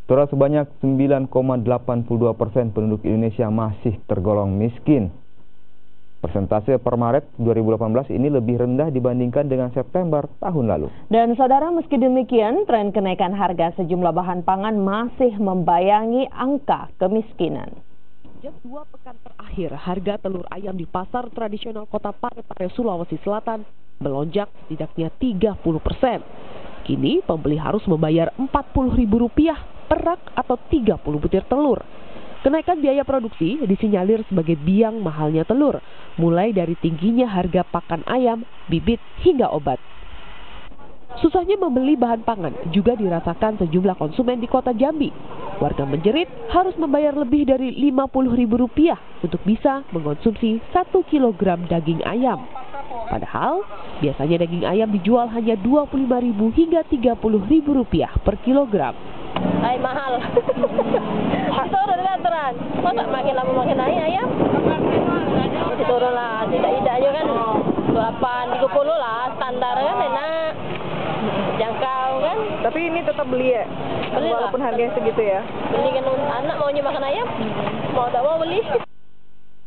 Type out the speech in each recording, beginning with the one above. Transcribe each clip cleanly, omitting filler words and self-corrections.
Saudara, sebanyak 9,82% penduduk Indonesia masih tergolong miskin. Persentase per Maret 2018 ini lebih rendah dibandingkan dengan September tahun lalu. Dan saudara, meski demikian, tren kenaikan harga sejumlah bahan pangan masih membayangi angka kemiskinan. Sejak 2 pekan terakhir, harga telur ayam di pasar tradisional Kota Parepare, Sulawesi Selatan melonjak setidaknya 30%. Kini pembeli harus membayar Rp40.000 per rak atau 30 butir telur. Kenaikan biaya produksi disinyalir sebagai biang mahalnya telur, mulai dari tingginya harga pakan ayam, bibit, hingga obat. Susahnya membeli bahan pangan juga dirasakan sejumlah konsumen di Kota Jambi. Warga menjerit harus membayar lebih dari Rp50.000 untuk bisa mengonsumsi 1 kilogram daging ayam. Padahal biasanya daging ayam dijual hanya Rp25.000 hingga Rp30.000 per kilogram. Ay, mahal. Turun kan terang. Masa makin lama makin naik ayam? Turun lah, tidak-tidaknya kan 8-30 lah, standar kan enak. Jangkau kan. Tapi ini tetap beli ya? Beli walaupun lah. Harganya segitu ya? Beli kan anak maunya makan ayam, mau tak mau beli.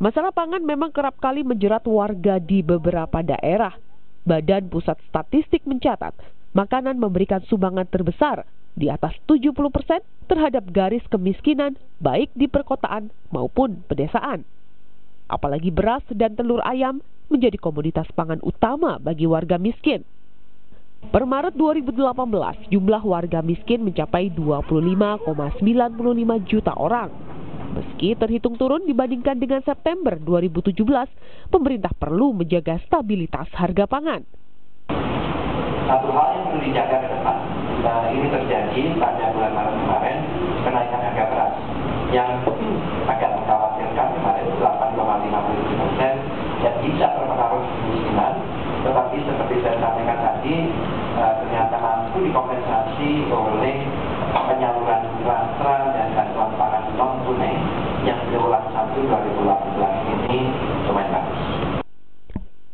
Masalah pangan memang kerap kali menjerat warga di beberapa daerah. Badan Pusat Statistik mencatat, makanan memberikan sumbangan terbesar di atas 70% terhadap garis kemiskinan baik di perkotaan maupun pedesaan. Apalagi beras dan telur ayam menjadi komoditas pangan utama bagi warga miskin. Per Maret 2018, jumlah warga miskin mencapai 25,95 juta orang. Meski terhitung turun dibandingkan dengan September 2017, pemerintah perlu menjaga stabilitas harga pangan. Satu hal yang perlu dijaga ke depan, ini terjadi pada bulan Maret kemarin, kenaikan harga beras yang agak mengkhawatirkan kemarin 8,57% dan bisa terpengaruh kemiskinan, tetapi seperti saya sampaikan tadi, ternyata mampu dikompensasi oleh penyaluran rastra dan bantuan pangan non tunai yang triwulan 1 2018 ini lumayan bagus.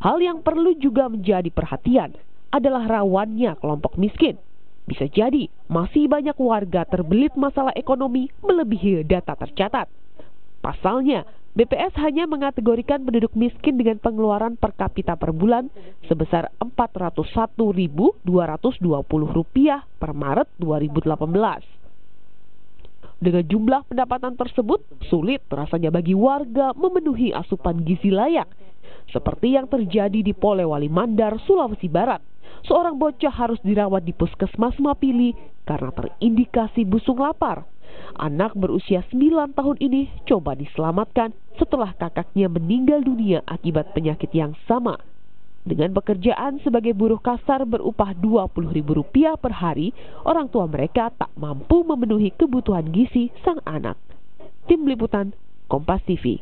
Hal yang perlu juga menjadi perhatian adalah rawannya kelompok miskin. Bisa jadi masih banyak warga terbelit masalah ekonomi melebihi data tercatat. Pasalnya, BPS hanya mengategorikan penduduk miskin dengan pengeluaran per kapita per bulan sebesar Rp401.220 per Maret 2018. Dengan jumlah pendapatan tersebut, sulit rasanya bagi warga memenuhi asupan gizi layak. Seperti yang terjadi di Polewali Mandar, Sulawesi Barat. Seorang bocah harus dirawat di puskesmas Mapili karena terindikasi busung lapar. Anak berusia 9 tahun ini coba diselamatkan setelah kakaknya meninggal dunia akibat penyakit yang sama. Dengan pekerjaan sebagai buruh kasar berupah Rp20.000 per hari, orang tua mereka tak mampu memenuhi kebutuhan gizi sang anak. Tim Liputan, Kompas TV.